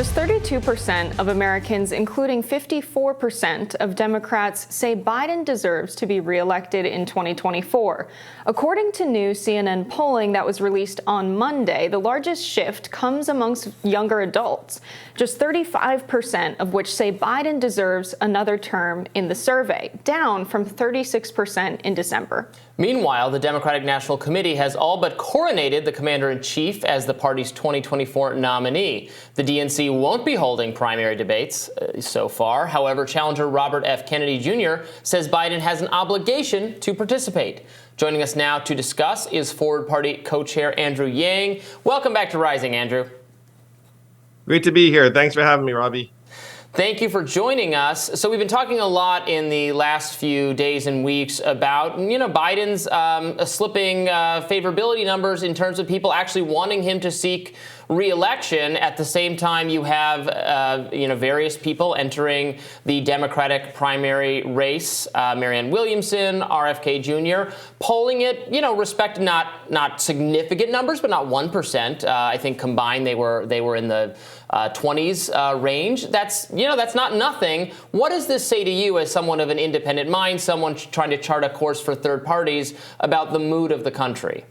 Just 32% of Americans, including 54% of Democrats, say Biden deserves to be reelected in 2024. According to new CNN polling that was released on Monday, the largest shift comes amongst younger adults, just 35% of which say Biden deserves another term in the survey, down from 36% in December. Meanwhile, the Democratic National Committee has all but coronated the commander-in-chief as the party's 2024 nominee. The DNC won't be holding primary debates so far. However, challenger Robert F. Kennedy Jr. says Biden has an obligation to participate. Joining us now to discuss is Forward Party co-chair Andrew Yang. Welcome back to Rising, Andrew. Great to be here. Thanks for having me, Robbie. Thank you for joining us. So we've been talking a lot in the last few days and weeks about, Biden's slipping favorability numbers in terms of people actually wanting him to seek re-election. At the same time, you have, various people entering the Democratic primary race. Marianne Williamson, RFK Jr., polling it, not significant numbers, but not 1%. I think combined they were in the 20s range. That's not nothing. What does this say to you as someone of an independent mind, someone trying to chart a course for third parties about the mood of the country?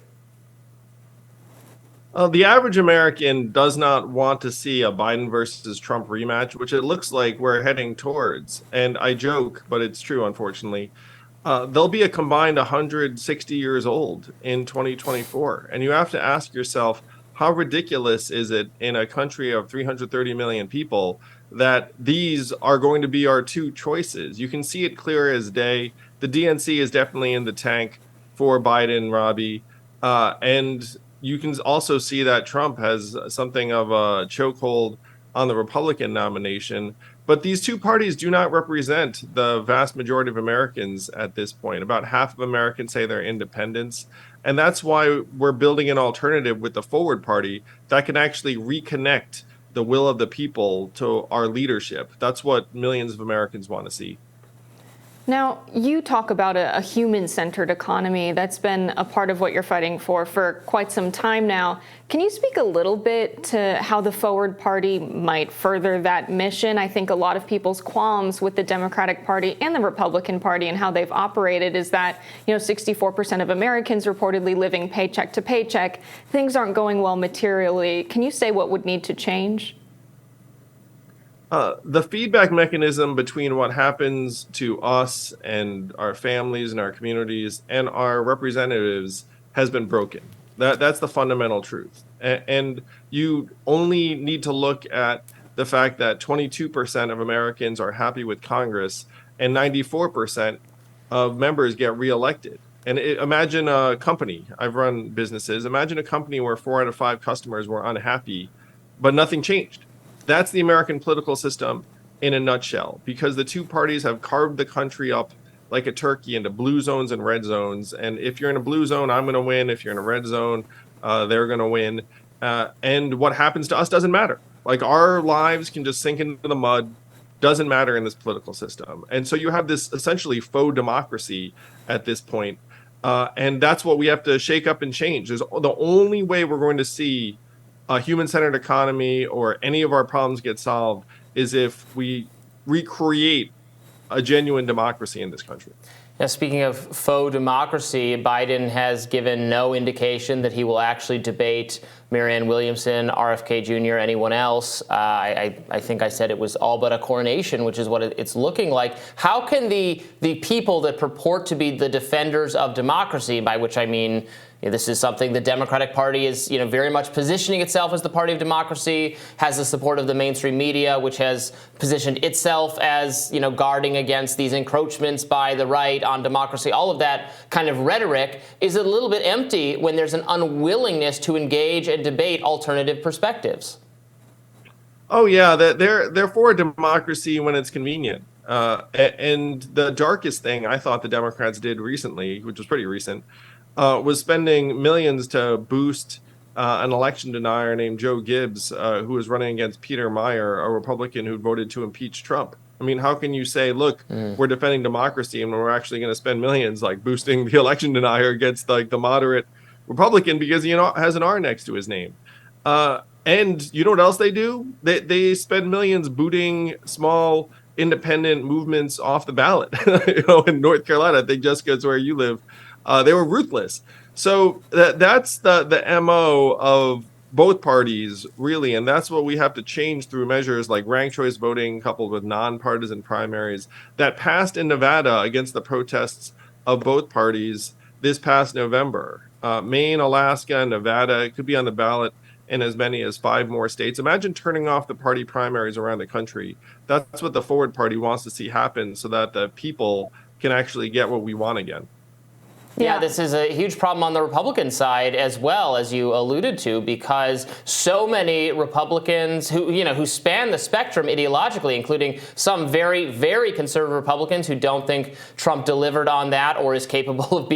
The average American does not want to see a Biden versus Trump rematch, which it looks like we're heading towards. And I joke, but it's true, unfortunately. They'll be a combined 160 years old in 2024. And you have to ask yourself, how ridiculous is it in a country of 330 million people that these are going to be our two choices? You can see it clear as day. The DNC is definitely in the tank for Biden, Robbie. And you can also see that Trump has something of a chokehold on the Republican nomination. But these two parties do not represent the vast majority of Americans at this point. About half of Americans say they're independents. And that's why we're building an alternative with the Forward Party that can actually reconnect the will of the people to our leadership. That's what millions of Americans want to see. Now, you talk about a human-centered economy. That's been a part of what you're fighting for quite some time now. Can you speak a little bit to how the Forward Party might further that mission? I think a lot of people's qualms with the Democratic Party and the Republican Party and how they've operated is that, 64% of Americans reportedly living paycheck to paycheck. Things aren't going well materially. Can you say what would need to change? The feedback mechanism between what happens to us and our families and our communities and our representatives has been broken. That's the fundamental truth. And you only need to look at the fact that 22% of Americans are happy with Congress and 94% of members get reelected. And imagine a company. I've run businesses. Imagine a company where 4 out of 5 customers were unhappy, but nothing changed. That's the American political system in a nutshell, because the two parties have carved the country up like a turkey into blue zones and red zones. And if you're in a blue zone, I'm going to win. If you're in a red zone, they're going to win. And what happens to us doesn't matter. Like, our lives can just sink into the mud. Doesn't matter in this political system. And so you have this essentially faux democracy at this point. And that's what we have to shake up and change. The only way we're going to see a human-centered economy or any of our problems get solved is if we recreate a genuine democracy in this country. Now, speaking of faux democracy, Biden has given no indication that he will actually debate Marianne Williamson, RFK Jr., anyone else. I think I said it was all but a coronation, which is what it's looking like. How can the people that purport to be the defenders of democracy, by which I mean this is something the Democratic Party is, very much positioning itself as the party of democracy, has the support of the mainstream media, which has positioned itself as, guarding against these encroachments by the right on democracy. All of that kind of rhetoric is a little bit empty when there's an unwillingness to engage and debate alternative perspectives. Oh, yeah, they're for democracy when it's convenient. And the darkest thing I thought the Democrats did recently, which was pretty recent, was spending millions to boost an election denier named Joe Gibbs, who was running against Peter Meyer, a Republican who voted to impeach Trump. I mean, how can you say, look, we're defending democracy and we're actually going to spend millions like boosting the election denier against like the moderate Republican because, has an R next to his name. And And you know what else they do? They spend millions booting small independent movements off the ballot. In North Carolina, I think Jessica, it's where you live. They were ruthless. So that's the MO of both parties, really, and that's what we have to change through measures like ranked choice voting coupled with nonpartisan primaries that passed in Nevada against the protests of both parties this past November. Maine, Alaska, Nevada, it could be on the ballot in as many as 5 more states. Imagine turning off the party primaries around the country. That's what the Forward Party wants to see happen so that the people can actually get what we want again. Yeah, this is a huge problem on the Republican side as well, as you alluded to, because so many Republicans who span the spectrum ideologically, including some very, very conservative Republicans who don't think Trump delivered on that or is capable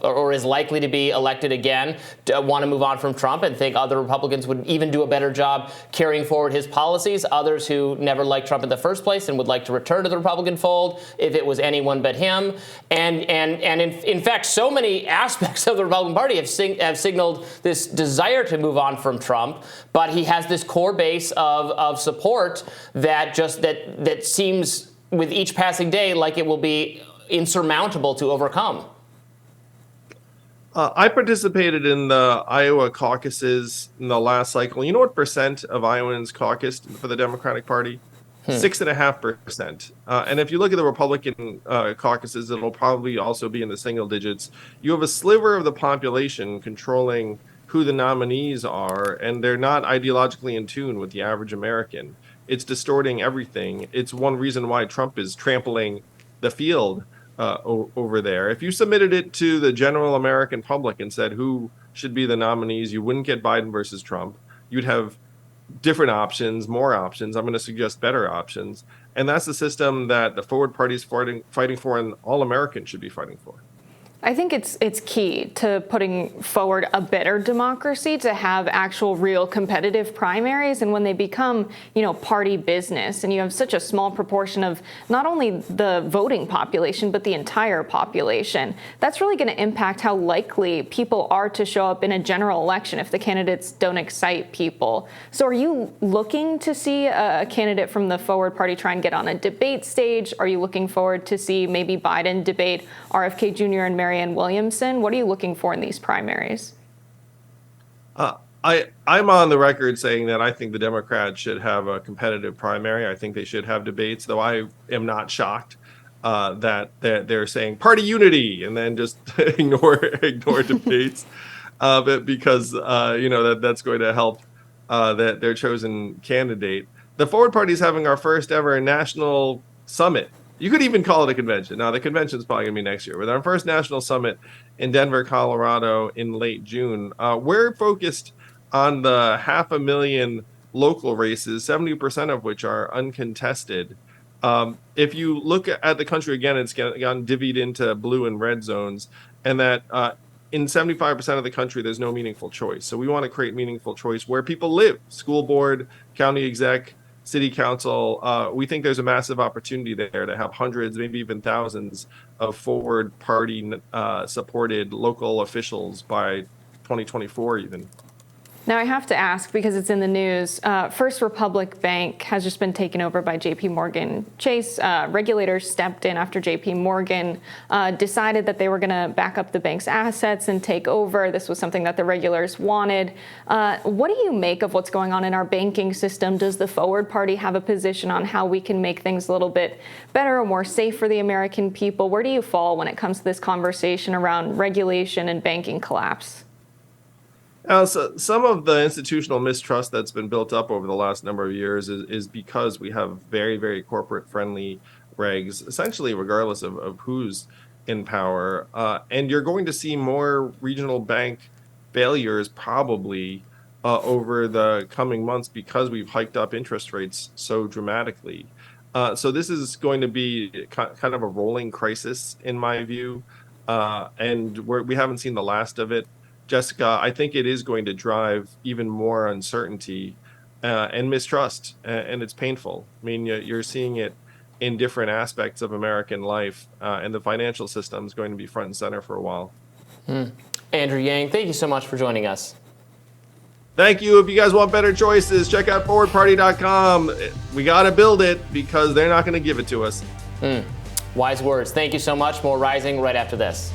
or is likely to be elected again, want to move on from Trump and think other Republicans would even do a better job carrying forward his policies. Others who never liked Trump in the first place and would like to return to the Republican fold if it was anyone but him. And in fact, so many aspects of the Republican Party have signaled this desire to move on from Trump, but he has this core base of support that seems with each passing day like it will be insurmountable to overcome. I participated in the Iowa caucuses in the last cycle. You know what percent of Iowans caucused for the Democratic Party? 6.5%. And if you look at the Republican caucuses, it'll probably also be in the single digits. You have a sliver of the population controlling who the nominees are, and they're not ideologically in tune with the average American. It's distorting everything. It's one reason why Trump is trampling the field over there. If you submitted it to the general American public and said who should be the nominees, you wouldn't get Biden versus Trump. You'd have different options, more options. I'm going to suggest better options. And that's the system that the Forward Party is fighting for and all Americans should be fighting for. I think it's key to putting forward a better democracy to have actual real competitive primaries. And when they become, party business and you have such a small proportion of not only the voting population, but the entire population, that's really going to impact how likely people are to show up in a general election if the candidates don't excite people. So are you looking to see a candidate from the Forward Party try and get on a debate stage? Are you looking forward to see maybe Biden debate RFK Jr. and Marianne Williamson? What are you looking for in these primaries? I'm on the record saying that I think the Democrats should have a competitive primary. I think they should have debates, though I am not shocked that they're saying party unity and then just ignore debates, but because that's going to help their chosen candidate. The Forward Party is having our first ever national summit. You could even call it a convention. Now, the convention is probably going to be next year. But our first national summit in Denver, Colorado in late June, we're focused on the 500,000 local races, 70% of which are uncontested. If you look at the country again, it's gotten divvied into blue and red zones, and that in 75% of the country, there's no meaningful choice. So we want to create meaningful choice where people live, school board, county exec, city council. We think there's a massive opportunity there to have hundreds, maybe even thousands of Forward Party supported local officials by 2024 even. Now, I have to ask, because it's in the news, First Republic Bank has just been taken over by JP Morgan Chase. Regulators stepped in after JP Morgan decided that they were going to back up the bank's assets and take over. This was something that the regulators wanted. What do you make of what's going on in our banking system? Does the Forward Party have a position on how we can make things a little bit better or more safe for the American people? Where do you fall when it comes to this conversation around regulation and banking collapse? So some of the institutional mistrust that's been built up over the last number of years is because we have very, very corporate-friendly regs, essentially regardless of who's in power. And you're going to see more regional bank failures probably over the coming months because we've hiked up interest rates so dramatically. So this is going to be kind of a rolling crisis, in my view, and we haven't seen the last of it. Jessica, I think it is going to drive even more uncertainty and mistrust, and it's painful. I mean, you're seeing it in different aspects of American life, and the financial system is going to be front and center for a while. Andrew Yang, thank you so much for joining us. Thank you. If you guys want better choices, check out forwardparty.com. We got to build it because they're not going to give it to us. Wise words. Thank you so much. More Rising right after this.